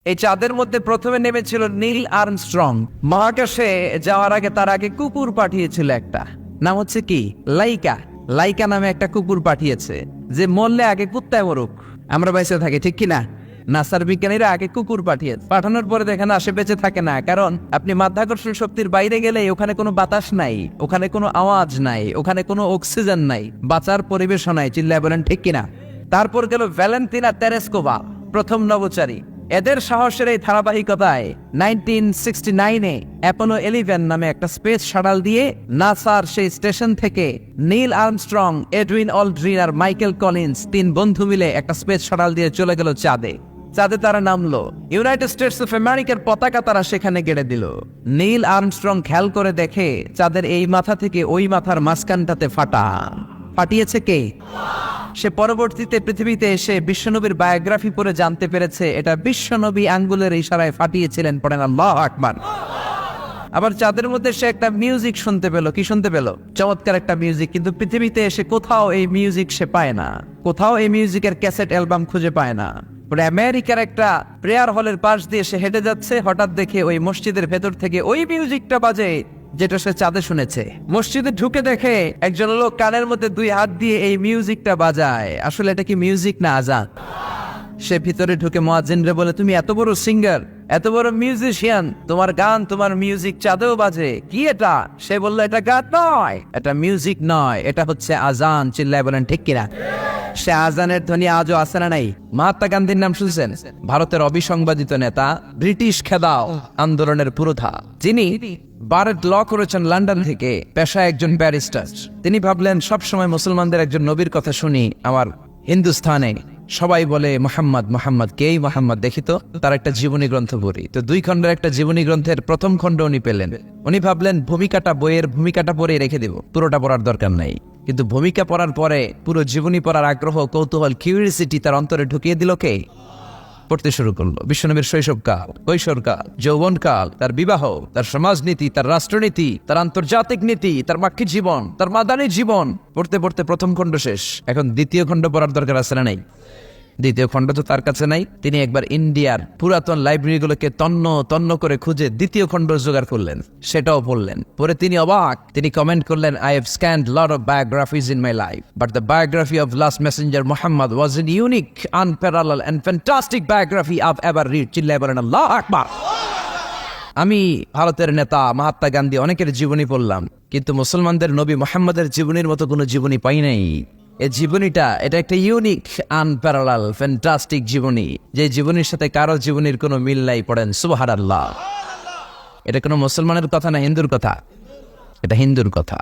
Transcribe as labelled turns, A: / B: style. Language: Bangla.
A: এই চাঁদের মধ্যে প্রথমে নেমেছিল নীল আর্মস্ট্রং। মহাকাশে যাওয়ার আগে তার আগে কুকুর পাঠিয়েছিল একটা, নাম হচ্ছে কি লাইকা। লাইকা নামে একটা কুকুর পাঠিয়েছে, যে মরলে আগে কুত্তায় মরুক, আমরা বেঁচে থাকি, ঠিক কিনা? নাসার বিজ্ঞানীরা আগে কুকুর পাঠানোর পরে দেখেন আসে বেঁচে থাকে না, কারণ আপনি মাধ্যাকর্ষণ শক্তির বাইরে গেলে ওখানে কোনো বাতাস নাই, ওখানে কোনো আওয়াজ নাই, ওখানে কোনো অক্সিজেন নাই, বাঁচার পরিবেশও নাই, চিল্লায় বলেন ঠিক কিনা? তারপর গেল ভ্যালেন্টিনা তেরেস্কোভা, প্রথম নভোচারী। এদের সাহসের এই ধারাবাহিকতায় 1969-এ অ্যাপোলো 11 নামে একটা স্পেস শাটল দিয়ে নাসার সেই স্টেশন থেকে নীল আর্মস্ট্রং, এডউইন অলড্রিন আর মাইকেল কলিন্স তিন বন্ধু মিলে একটা স্পেস শাটল দিয়ে চলে গেল চাঁদে। চাঁদে তারা নামলো, ইউনাইটেড স্টেটস অফ আমেরিকার পতাকা তারা সেখানে গেড়ে দিল। নীল আর্মস্ট্রং খেয়াল করে দেখে চাঁদের এই মাথা থেকে ওই মাথার মাঝখানটাতে ফাটিয়েছে কে? সে পরবর্তীতে পৃথিবীতে এসে বিশ্বনবীর বায়োগ্রাফি পড়ে জানতে পেরেছে এটা বিশ্বনবী আঙ্গুলের ইশারায় ফাটিয়েছিলেন। পড়েন আল্লাহু আকবার। আবার চাঁদের মধ্যে সে একটা মিউজিক শুনতে পেল। কি শুনতে পেল? চমৎকার একটা মিউজিক, কিন্তু পৃথিবীতে এসে কোথাও এই মিউজিক সে পায় না, কোথাও এই মিউজিকের ক্যাসেট অ্যালবাম খুঁজে পায় না। পরে আমেরিকার একটা প্রেয়ার হলের পাশ দিয়ে সে হেঁটে যাচ্ছে, হঠাৎ দেখে ওই মসজিদের ভেতর থেকে ওই মিউজিকটা বাজে যেটা সে চাঁদে শুনেছে। মসজিদে ঢুকে দেখে একজন লোক কানের মধ্যে দুই হাত দিয়ে এই মিউজিকটা বাজায়। আসলে এটা কি মিউজিক না আজান? সে ভিতরে ঢুকে মুয়াজ্জিনরে বলে, তুমি এত বড় সিঙ্গার, এত বড় মিউজিশিয়ান, তোমার গান, তোমার মিউজিক চাঁদেও বাজে, কি এটা? সে বলল, এটা গান নয়, এটা মিউজিক নয়, এটা হচ্ছে আজান। চিল্লায় বলেন ঠিক কিনা? সে আজানের ধ্বনি আজও আছে না নাই? মহাত্মা গান্ধীর নাম শুনছেন? ভারতের অবিসংবাদিত নেতা, ব্রিটিশ খেদাও আন্দোলনের পুরোধা, যিনি বারেট ল করেছেন লন্ডন থেকে, পেশায় একজন ব্যারিস্টার। তিনি ভাবলেন সবসময় মুসলমানদের একজন নবীর কথা শুনি, আমার হিন্দুস্থানে সবাই বলে মোহাম্মদ মোহাম্মদ, কেই মোহাম্মদ, দেখি তো তার একটা জীবনী গ্রন্থ পড়ি। তো 2 খণ্ডের একটা জীবনী গ্রন্থের প্রথম খণ্ড উনি পেলেন। উনি ভাবলেন বইয়ের ভূমিকাটা পড়ে রেখে দেব, পুরোটা পড়ার দরকার নাই। কিন্তু ভূমিকা পড়ার পরে পুরো জীবনী পড়ার আগ্রহ, কৌতূহল, কিউরিয়াসিটি তার অন্তরে ঢুকিয়ে দিল কে? পড়তে শুরু করলো বিশ্বনবীর শৈশবকাল, কৈশোরকাল, যৌবনকাল, তার বিবাহ, তার সমাজনীতি, তার রাষ্ট্রনীতি, তার আন্তর্জাতিক নীতি, তার মাক্কি জীবন, তার মাদানী জীবন। পড়তে পড়তে প্রথম খণ্ড শেষ। এখন দ্বিতীয় খণ্ড পড়ার দরকার আছে না নাই? দ্বিতীয় খণ্ড তো তার কাছে নাই। তিনি একবার ইন্ডিয়ার পুরাতন লাইব্রেরিগুলোকে তন্ন করে খুঁজে দ্বিতীয় খণ্ড জোগাড় করলেন, সেটাও পড়লেন। পরে তিনি অবাক, তিনি কমেন্ট করলেন, I have scanned lot of biographies in my life, but the biography of last messenger Muhammad was an unique, unparalleled and fantastic biography I've ever read. চিল্লায় বলেন আল্লাহু আকবার। আমি ভারতের নেতা মহাত্মা গান্ধী অনেকের জীবনী পড়লাম, কিন্তু মুসলমানদের নবী মুহাম্মদের জীবনীর মতো কোনো জীবনী পাই নাই। এই জীবনীটা, এটা একটা ইউনিক, আনপ্যারালাল, ফ্যান্টাস্টিক জীবনী, যে জীবনীর সাথে কারো জীবনীর কোনো মিল নাই। পড়েন সুবহানাল্লাহ। এটা কোনো মুসলমানের কথা না হিন্দুর কথা? এটা হিন্দুর কথা।